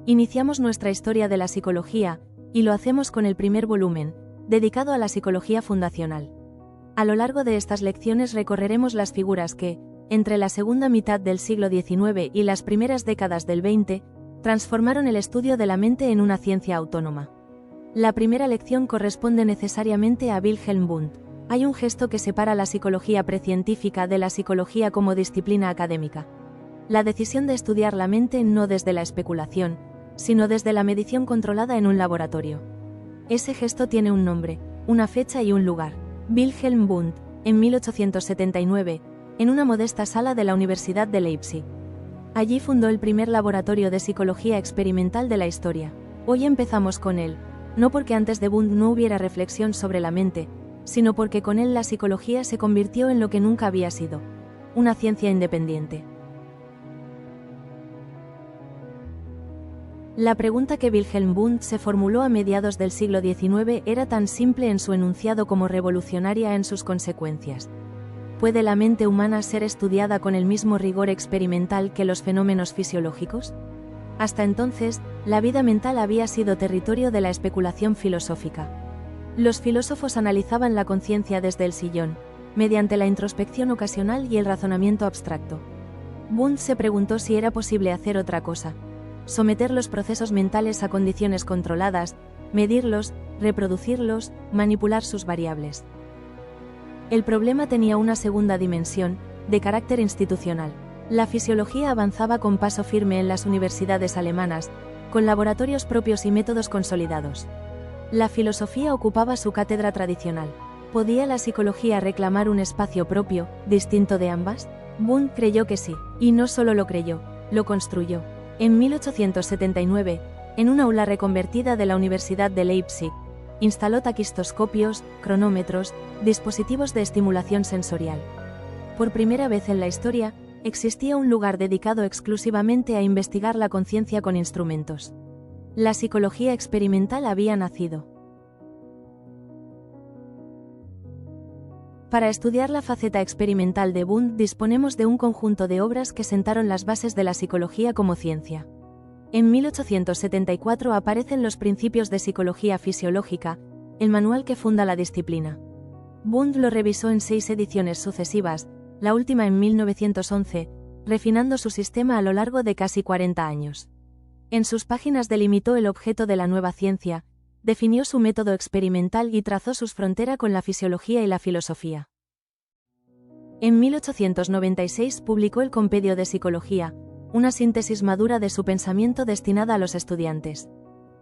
Iniciamos nuestra historia de la psicología, y lo hacemos con el primer volumen, dedicado a la psicología fundacional. A lo largo de estas lecciones recorreremos las figuras que, entre la segunda mitad del siglo XIX y las primeras décadas del XX, transformaron el estudio de la mente en una ciencia autónoma. La primera lección corresponde necesariamente a Wilhelm Wundt. Hay un gesto que separa la psicología precientífica de la psicología como disciplina académica. La decisión de estudiar la mente no desde la especulación, sino desde la medición controlada en un laboratorio. Ese gesto tiene un nombre, una fecha y un lugar. Wilhelm Wundt, en 1879, en una modesta sala de la Universidad de Leipzig. Allí fundó el primer laboratorio de psicología experimental de la historia. Hoy empezamos con él, no porque antes de Wundt no hubiera reflexión sobre la mente, sino porque con él la psicología se convirtió en lo que nunca había sido, una ciencia independiente. La pregunta que Wilhelm Wundt se formuló a mediados del siglo XIX era tan simple en su enunciado como revolucionaria en sus consecuencias. ¿Puede la mente humana ser estudiada con el mismo rigor experimental que los fenómenos fisiológicos? Hasta entonces, la vida mental había sido territorio de la especulación filosófica. Los filósofos analizaban la conciencia desde el sillón, mediante la introspección ocasional y el razonamiento abstracto. Wundt se preguntó si era posible hacer otra cosa: someter los procesos mentales a condiciones controladas, medirlos, reproducirlos, manipular sus variables. El problema tenía una segunda dimensión, de carácter institucional. La fisiología avanzaba con paso firme en las universidades alemanas, con laboratorios propios y métodos consolidados. La filosofía ocupaba su cátedra tradicional. ¿Podía la psicología reclamar un espacio propio, distinto de ambas? Wundt creyó que sí, y no solo lo creyó, lo construyó. En 1879, en un aula reconvertida de la Universidad de Leipzig, instaló taquistoscopios, cronómetros, dispositivos de estimulación sensorial. Por primera vez en la historia, existía un lugar dedicado exclusivamente a investigar la conciencia con instrumentos. La psicología experimental había nacido. Para estudiar la faceta experimental de Wundt disponemos de un conjunto de obras que sentaron las bases de la psicología como ciencia. En 1874 aparecen los Principios de Psicología Fisiológica, el manual que funda la disciplina. Wundt lo revisó en 6 ediciones sucesivas, la última en 1911, refinando su sistema a lo largo de casi 40 años. En sus páginas delimitó el objeto de la nueva ciencia, definió su método experimental y trazó sus fronteras con la fisiología y la filosofía. En 1896 publicó el Compendio de Psicología, una síntesis madura de su pensamiento destinada a los estudiantes.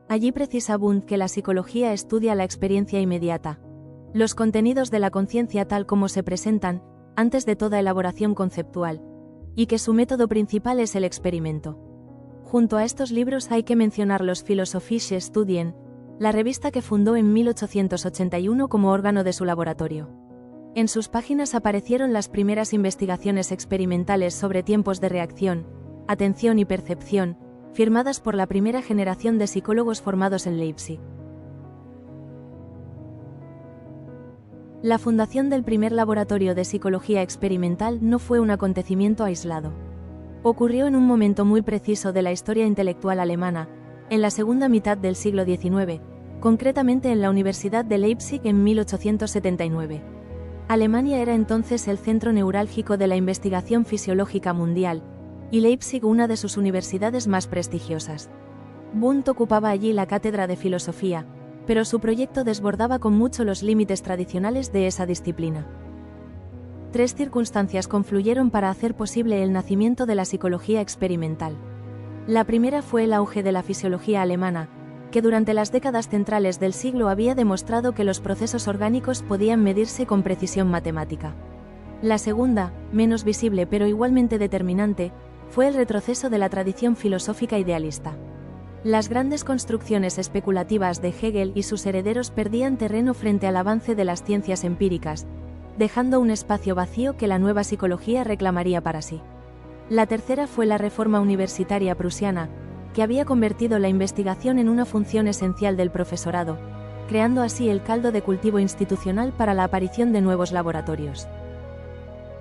Allí precisa Wundt que la psicología estudia la experiencia inmediata, los contenidos de la conciencia tal como se presentan, antes de toda elaboración conceptual, y que su método principal es el experimento. Junto a estos libros hay que mencionar los Philosophische Studien, la revista que fundó en 1881 como órgano de su laboratorio. En sus páginas aparecieron las primeras investigaciones experimentales sobre tiempos de reacción, atención y percepción, firmadas por la primera generación de psicólogos formados en Leipzig. La fundación del primer laboratorio de psicología experimental no fue un acontecimiento aislado. Ocurrió en un momento muy preciso de la historia intelectual alemana, en la segunda mitad del siglo XIX, concretamente en la Universidad de Leipzig en 1879. Alemania era entonces el centro neurálgico de la investigación fisiológica mundial, y Leipzig una de sus universidades más prestigiosas. Wundt ocupaba allí la cátedra de filosofía, pero su proyecto desbordaba con mucho los límites tradicionales de esa disciplina. 3 circunstancias confluyeron para hacer posible el nacimiento de la psicología experimental. La primera fue el auge de la fisiología alemana, que durante las décadas centrales del siglo había demostrado que los procesos orgánicos podían medirse con precisión matemática. La segunda, menos visible pero igualmente determinante, fue el retroceso de la tradición filosófica idealista. Las grandes construcciones especulativas de Hegel y sus herederos perdían terreno frente al avance de las ciencias empíricas, dejando un espacio vacío que la nueva psicología reclamaría para sí. La tercera fue la reforma universitaria prusiana, que había convertido la investigación en una función esencial del profesorado, creando así el caldo de cultivo institucional para la aparición de nuevos laboratorios.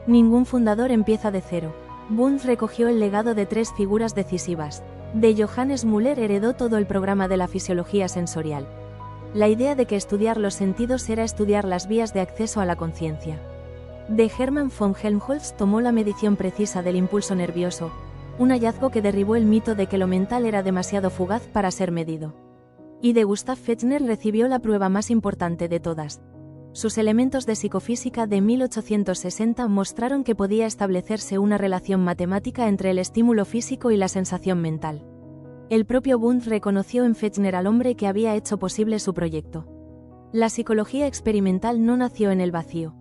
Ningún fundador empieza de cero. Wundt recogió el legado de 3 figuras decisivas: De Johannes Müller heredó todo el programa de la fisiología sensorial. La idea de que estudiar los sentidos era estudiar las vías de acceso a la conciencia. De Hermann von Helmholtz tomó la medición precisa del impulso nervioso, un hallazgo que derribó el mito de que lo mental era demasiado fugaz para ser medido. Y de Gustav Fechner recibió la prueba más importante de todas. Sus elementos de psicofísica de 1860 mostraron que podía establecerse una relación matemática entre el estímulo físico y la sensación mental. El propio Wundt reconoció en Fechner al hombre que había hecho posible su proyecto. La psicología experimental no nació en el vacío.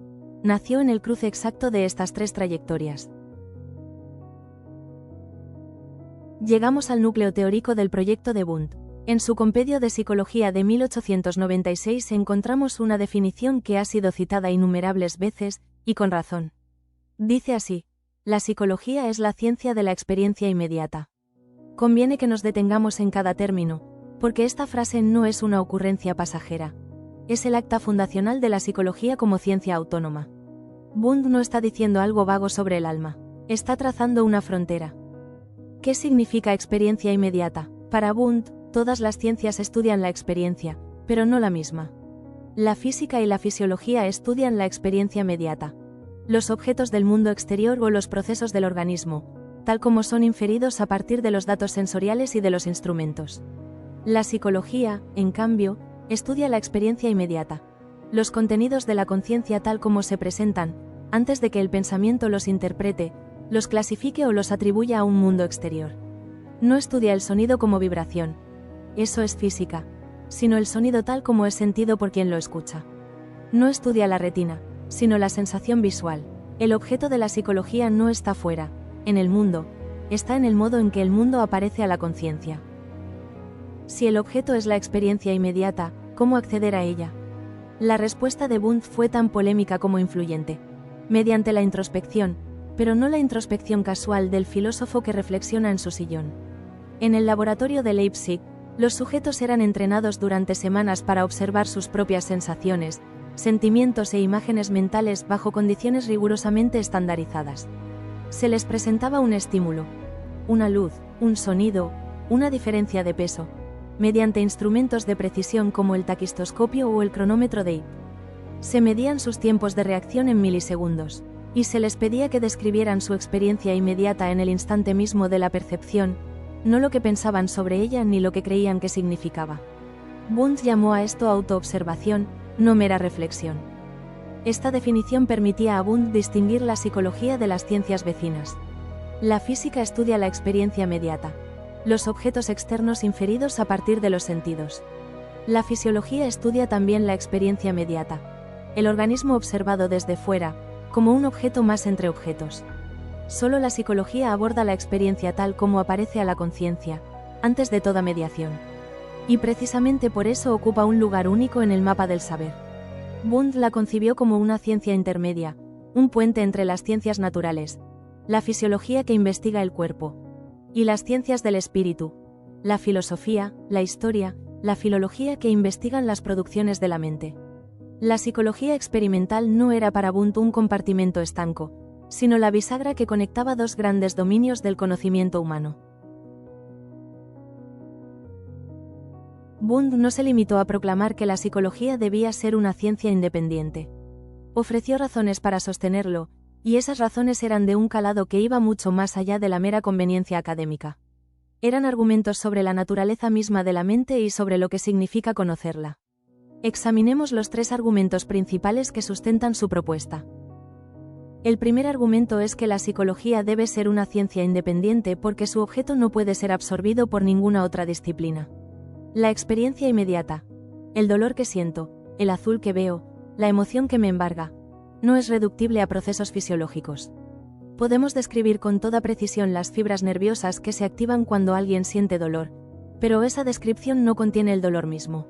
Nació en el cruce exacto de estas tres trayectorias. Llegamos al núcleo teórico del proyecto de Wundt. En su Compendio de Psicología de 1896 encontramos una definición que ha sido citada innumerables veces, y con razón. Dice así: la psicología es la ciencia de la experiencia inmediata. Conviene que nos detengamos en cada término, porque esta frase no es una ocurrencia pasajera. Es el acta fundacional de la psicología como ciencia autónoma. Wundt no está diciendo algo vago sobre el alma. Está trazando una frontera. ¿Qué significa experiencia inmediata? Para Wundt, todas las ciencias estudian la experiencia, pero no la misma. La física y la fisiología estudian la experiencia inmediata. Los objetos del mundo exterior o los procesos del organismo, tal como son inferidos a partir de los datos sensoriales y de los instrumentos. La psicología, en cambio, estudia la experiencia inmediata. Los contenidos de la conciencia tal como se presentan, antes de que el pensamiento los interprete, los clasifique o los atribuya a un mundo exterior. No estudia el sonido como vibración. Eso es física, sino el sonido tal como es sentido por quien lo escucha. No estudia la retina, sino la sensación visual. El objeto de la psicología no está fuera, en el mundo, está en el modo en que el mundo aparece a la conciencia. Si el objeto es la experiencia inmediata, ¿cómo acceder a ella? La respuesta de Wundt fue tan polémica como influyente. Mediante la introspección, pero no la introspección casual del filósofo que reflexiona en su sillón. En el laboratorio de Leipzig, los sujetos eran entrenados durante semanas para observar sus propias sensaciones, sentimientos e imágenes mentales bajo condiciones rigurosamente estandarizadas. Se les presentaba un estímulo, una luz, un sonido, una diferencia de peso, mediante instrumentos de precisión como el taquistoscopio o el cronómetro de Ip. Se medían sus tiempos de reacción en milisegundos, y se les pedía que describieran su experiencia inmediata en el instante mismo de la percepción, no lo que pensaban sobre ella ni lo que creían que significaba. Wundt llamó a esto autoobservación, no mera reflexión. Esta definición permitía a Wundt distinguir la psicología de las ciencias vecinas. La física estudia la experiencia inmediata, los objetos externos inferidos a partir de los sentidos. La fisiología estudia también la experiencia inmediata, el organismo observado desde fuera, como un objeto más entre objetos. Solo la psicología aborda la experiencia tal como aparece a la conciencia, antes de toda mediación. Y precisamente por eso ocupa un lugar único en el mapa del saber. Wundt la concibió como una ciencia intermedia, un puente entre las ciencias naturales, la fisiología que investiga el cuerpo, y las ciencias del espíritu, la filosofía, la historia, la filología que investigan las producciones de la mente. La psicología experimental no era para Wundt un compartimento estanco, sino la bisagra que conectaba dos grandes dominios del conocimiento humano. Wundt no se limitó a proclamar que la psicología debía ser una ciencia independiente. Ofreció razones para sostenerlo, y esas razones eran de un calado que iba mucho más allá de la mera conveniencia académica. Eran argumentos sobre la naturaleza misma de la mente y sobre lo que significa conocerla. Examinemos los tres argumentos principales que sustentan su propuesta. El primer argumento es que la psicología debe ser una ciencia independiente porque su objeto no puede ser absorbido por ninguna otra disciplina. La experiencia inmediata, el dolor que siento, el azul que veo, la emoción que me embarga, no es reductible a procesos fisiológicos. Podemos describir con toda precisión las fibras nerviosas que se activan cuando alguien siente dolor, pero esa descripción no contiene el dolor mismo.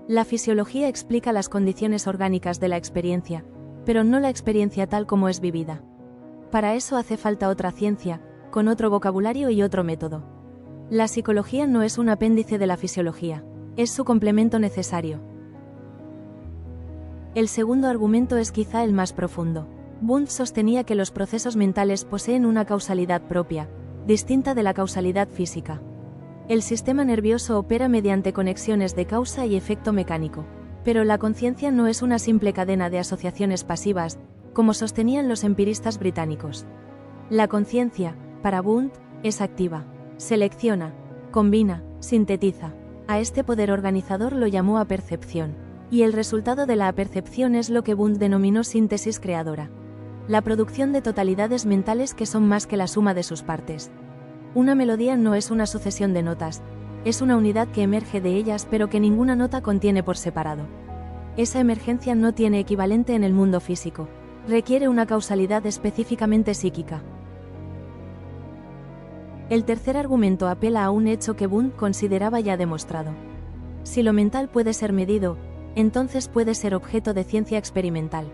La fisiología explica las condiciones orgánicas de la experiencia, pero no la experiencia tal como es vivida. Para eso hace falta otra ciencia, con otro vocabulario y otro método. La psicología no es un apéndice de la fisiología, es su complemento necesario. El segundo argumento es quizá el más profundo. Wundt sostenía que los procesos mentales poseen una causalidad propia, distinta de la causalidad física. El sistema nervioso opera mediante conexiones de causa y efecto mecánico. Pero la conciencia no es una simple cadena de asociaciones pasivas, como sostenían los empiristas británicos. La conciencia, para Wundt, es activa. Selecciona, combina, sintetiza. A este poder organizador lo llamó apercepción. Y el resultado de la apercepción es lo que Wundt denominó síntesis creadora. La producción de totalidades mentales que son más que la suma de sus partes. Una melodía no es una sucesión de notas, es una unidad que emerge de ellas pero que ninguna nota contiene por separado. Esa emergencia no tiene equivalente en el mundo físico, requiere una causalidad específicamente psíquica. El tercer argumento apela a un hecho que Wundt consideraba ya demostrado. Si lo mental puede ser medido, entonces puede ser objeto de ciencia experimental.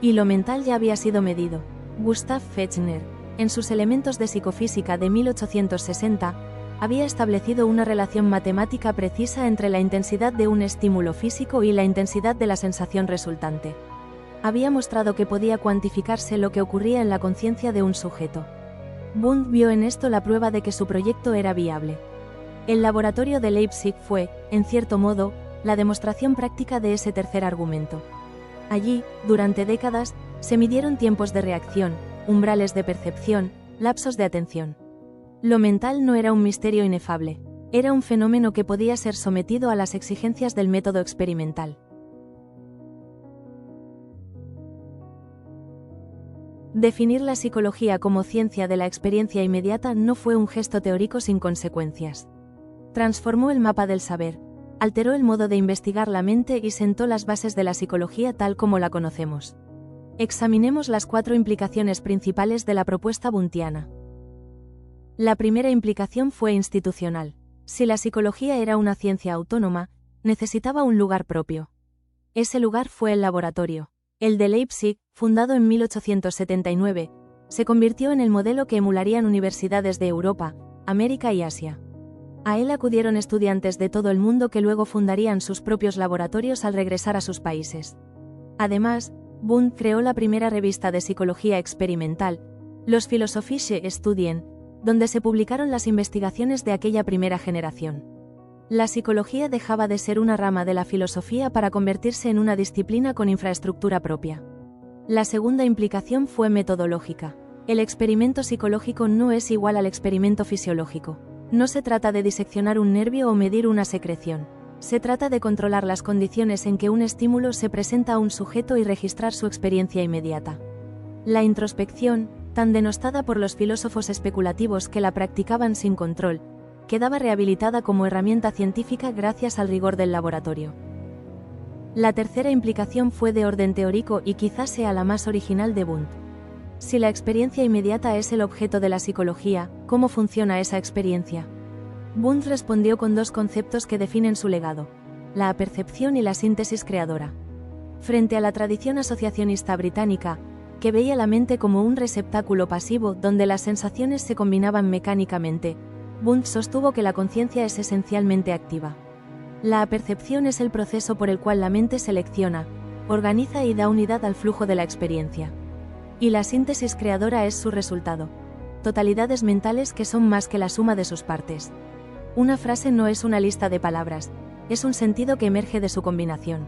Y lo mental ya había sido medido. Gustav Fechner, en sus Elementos de Psicofísica de 1860, había establecido una relación matemática precisa entre la intensidad de un estímulo físico y la intensidad de la sensación resultante. Había mostrado que podía cuantificarse lo que ocurría en la conciencia de un sujeto. Wundt vio en esto la prueba de que su proyecto era viable. El laboratorio de Leipzig fue, en cierto modo, la demostración práctica de ese tercer argumento. Allí, durante décadas, se midieron tiempos de reacción, umbrales de percepción, lapsos de atención. Lo mental no era un misterio inefable, era un fenómeno que podía ser sometido a las exigencias del método experimental. Definir la psicología como ciencia de la experiencia inmediata no fue un gesto teórico sin consecuencias. Transformó el mapa del saber, alteró el modo de investigar la mente y sentó las bases de la psicología tal como la conocemos. Examinemos las 4 implicaciones principales de la propuesta wundtiana. La primera implicación fue institucional. Si la psicología era una ciencia autónoma, necesitaba un lugar propio. Ese lugar fue el laboratorio. El de Leipzig, fundado en 1879, se convirtió en el modelo que emularían universidades de Europa, América y Asia. A él acudieron estudiantes de todo el mundo que luego fundarían sus propios laboratorios al regresar a sus países. Además, Wundt creó la primera revista de psicología experimental, los Philosophische Studien, donde se publicaron las investigaciones de aquella primera generación. La psicología dejaba de ser una rama de la filosofía para convertirse en una disciplina con infraestructura propia. La segunda implicación fue metodológica. El experimento psicológico no es igual al experimento fisiológico. No se trata de diseccionar un nervio o medir una secreción. Se trata de controlar las condiciones en que un estímulo se presenta a un sujeto y registrar su experiencia inmediata. La introspección, tan denostada por los filósofos especulativos que la practicaban sin control, quedaba rehabilitada como herramienta científica gracias al rigor del laboratorio. La tercera implicación fue de orden teórico y quizás sea la más original de Wundt. Si la experiencia inmediata es el objeto de la psicología, ¿cómo funciona esa experiencia? Wundt respondió con 2 conceptos que definen su legado: la apercepción y la síntesis creadora. Frente a la tradición asociacionista británica, que veía la mente como un receptáculo pasivo donde las sensaciones se combinaban mecánicamente, Wundt sostuvo que la conciencia es esencialmente activa. La apercepción es el proceso por el cual la mente selecciona, organiza y da unidad al flujo de la experiencia. Y la síntesis creadora es su resultado. Totalidades mentales que son más que la suma de sus partes. Una frase no es una lista de palabras, es un sentido que emerge de su combinación.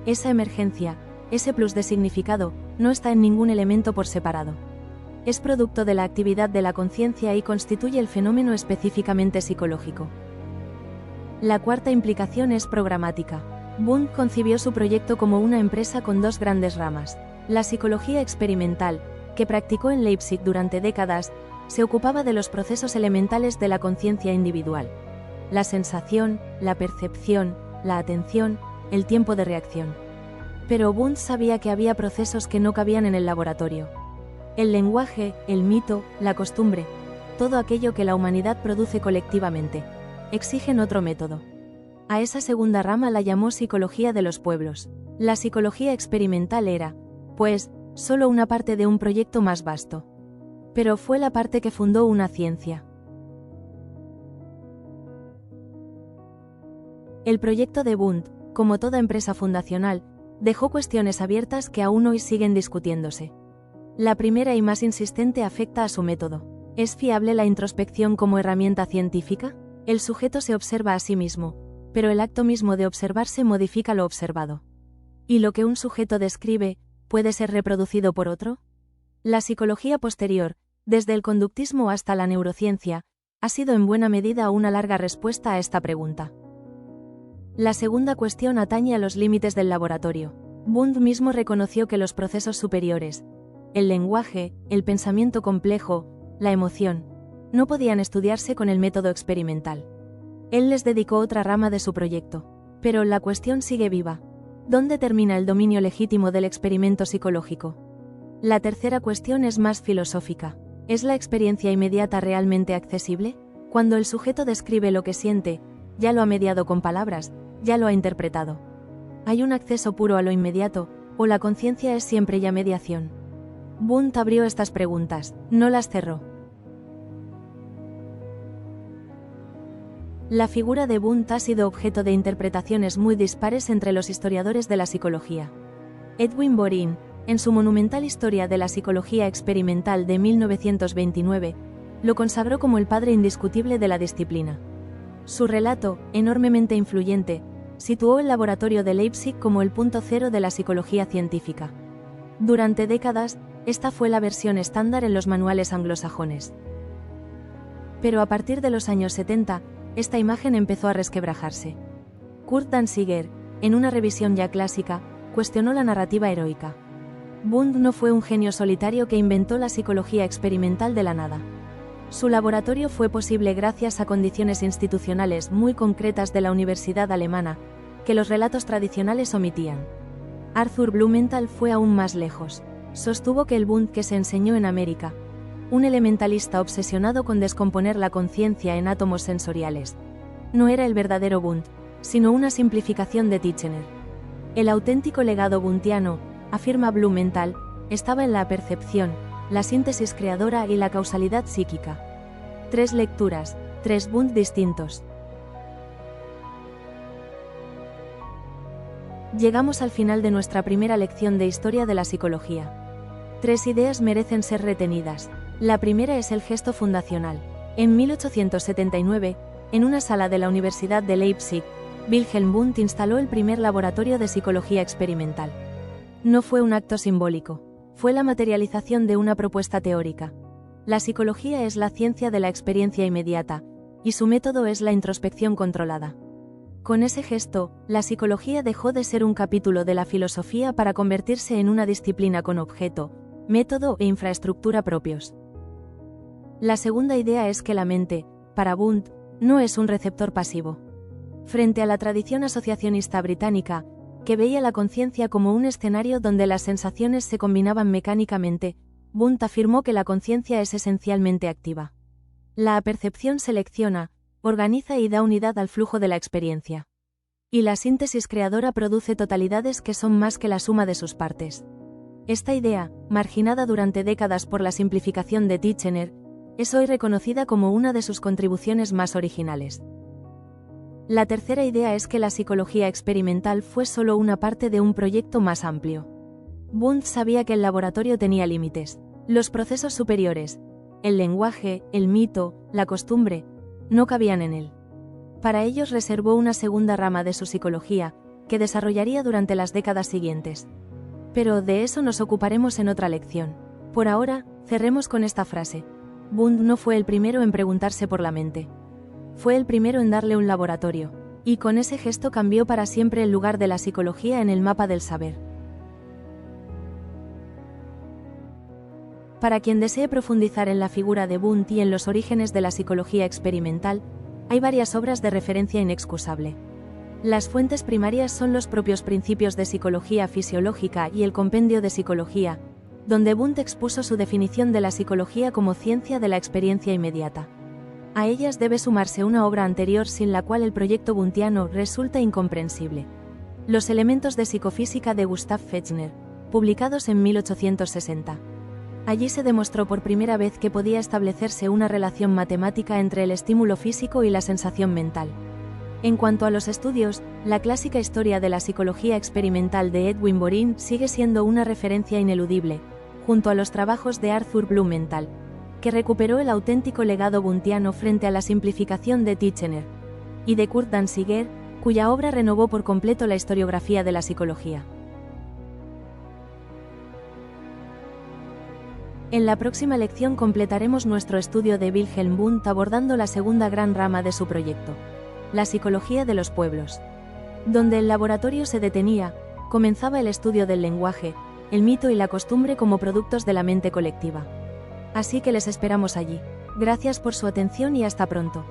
Esa emergencia, ese plus de significado, no está en ningún elemento por separado. Es producto de la actividad de la conciencia y constituye el fenómeno específicamente psicológico. La cuarta implicación es programática. Wundt concibió su proyecto como una empresa con 2 grandes ramas. La psicología experimental, que practicó en Leipzig durante décadas, se ocupaba de los procesos elementales de la conciencia individual: la sensación, la percepción, la atención, el tiempo de reacción. Pero Wundt sabía que había procesos que no cabían en el laboratorio. El lenguaje, el mito, la costumbre, todo aquello que la humanidad produce colectivamente, exigen otro método. A esa segunda rama la llamó psicología de los pueblos. La psicología experimental era, pues, solo una parte de un proyecto más vasto. Pero fue la parte que fundó una ciencia. El proyecto de Wundt, como toda empresa fundacional, dejó cuestiones abiertas que aún hoy siguen discutiéndose. La primera y más insistente afecta a su método. ¿Es fiable la introspección como herramienta científica? El sujeto se observa a sí mismo, pero el acto mismo de observarse modifica lo observado. ¿Y lo que un sujeto describe, puede ser reproducido por otro? La psicología posterior, desde el conductismo hasta la neurociencia, ha sido en buena medida una larga respuesta a esta pregunta. La segunda cuestión atañe a los límites del laboratorio. Wundt mismo reconoció que los procesos superiores, el lenguaje, el pensamiento complejo, la emoción, no podían estudiarse con el método experimental. Él les dedicó otra rama de su proyecto. Pero la cuestión sigue viva. ¿Dónde termina el dominio legítimo del experimento psicológico? La tercera cuestión es más filosófica. ¿Es la experiencia inmediata realmente accesible? Cuando el sujeto describe lo que siente, ya lo ha mediado con palabras, ya lo ha interpretado. ¿Hay un acceso puro a lo inmediato, o la conciencia es siempre ya mediación? Wundt abrió estas preguntas, no las cerró. La figura de Wundt ha sido objeto de interpretaciones muy dispares entre los historiadores de la psicología. Edwin Borin, en su monumental Historia de la Psicología Experimental de 1929, lo consagró como el padre indiscutible de la disciplina. Su relato, enormemente influyente, situó el laboratorio de Leipzig como el punto cero de la psicología científica. Durante décadas, esta fue la versión estándar en los manuales anglosajones. Pero a partir de los años 70, esta imagen empezó a resquebrajarse. Kurt Danziger, en una revisión ya clásica, cuestionó la narrativa heroica. Wundt no fue un genio solitario que inventó la psicología experimental de la nada. Su laboratorio fue posible gracias a condiciones institucionales muy concretas de la universidad alemana, que los relatos tradicionales omitían. Arthur Blumenthal fue aún más lejos. Sostuvo que el Wundt que se enseñó en América, un elementalista obsesionado con descomponer la conciencia en átomos sensoriales, no era el verdadero Wundt, sino una simplificación de Titchener. El auténtico legado wundtiano, afirma Blumenthal, estaba en la percepción, la síntesis creadora y la causalidad psíquica. 3 lecturas, 3 Wundt distintos. Llegamos al final de nuestra primera lección de historia de la psicología. 3 ideas merecen ser retenidas. La primera es el gesto fundacional. En 1879, en una sala de la Universidad de Leipzig, Wilhelm Wundt instaló el primer laboratorio de psicología experimental. No fue un acto simbólico, fue la materialización de una propuesta teórica. La psicología es la ciencia de la experiencia inmediata, y su método es la introspección controlada. Con ese gesto, la psicología dejó de ser un capítulo de la filosofía para convertirse en una disciplina con objeto, método e infraestructura propios. La segunda idea es que la mente, para Wundt, no es un receptor pasivo. Frente a la tradición asociacionista británica, que veía la conciencia como un escenario donde las sensaciones se combinaban mecánicamente, Wundt afirmó que la conciencia es esencialmente activa. La apercepción selecciona, organiza y da unidad al flujo de la experiencia. Y la síntesis creadora produce totalidades que son más que la suma de sus partes. Esta idea, marginada durante décadas por la simplificación de Titchener, es hoy reconocida como una de sus contribuciones más originales. La tercera idea es que la psicología experimental fue solo una parte de un proyecto más amplio. Wundt sabía que el laboratorio tenía límites. Los procesos superiores, el lenguaje, el mito, la costumbre, no cabían en él. Para ellos reservó una segunda rama de su psicología, que desarrollaría durante las décadas siguientes. Pero de eso nos ocuparemos en otra lección. Por ahora, cerremos con esta frase. Wundt no fue el primero en preguntarse por la mente. Fue el primero en darle un laboratorio, y con ese gesto cambió para siempre el lugar de la psicología en el mapa del saber. Para quien desee profundizar en la figura de Wundt y en los orígenes de la psicología experimental, hay varias obras de referencia inexcusable. Las fuentes primarias son los propios Principios de Psicología Fisiológica y el Compendio de Psicología, donde Wundt expuso su definición de la psicología como ciencia de la experiencia inmediata. A ellas debe sumarse una obra anterior sin la cual el proyecto wundtiano resulta incomprensible. Los elementos de psicofísica de Gustav Fechner, publicados en 1860. Allí se demostró por primera vez que podía establecerse una relación matemática entre el estímulo físico y la sensación mental. En cuanto a los estudios, la clásica Historia de la Psicología Experimental de Edwin Borin sigue siendo una referencia ineludible, junto a los trabajos de Arthur Blumenthal, que recuperó el auténtico legado wundtiano frente a la simplificación de Titchener, y de Kurt Danziger, cuya obra renovó por completo la historiografía de la psicología. En la próxima lección completaremos nuestro estudio de Wilhelm Wundt abordando la segunda gran rama de su proyecto, la psicología de los pueblos. Donde el laboratorio se detenía, comenzaba el estudio del lenguaje, el mito y la costumbre como productos de la mente colectiva. Así que les esperamos allí. Gracias por su atención y hasta pronto.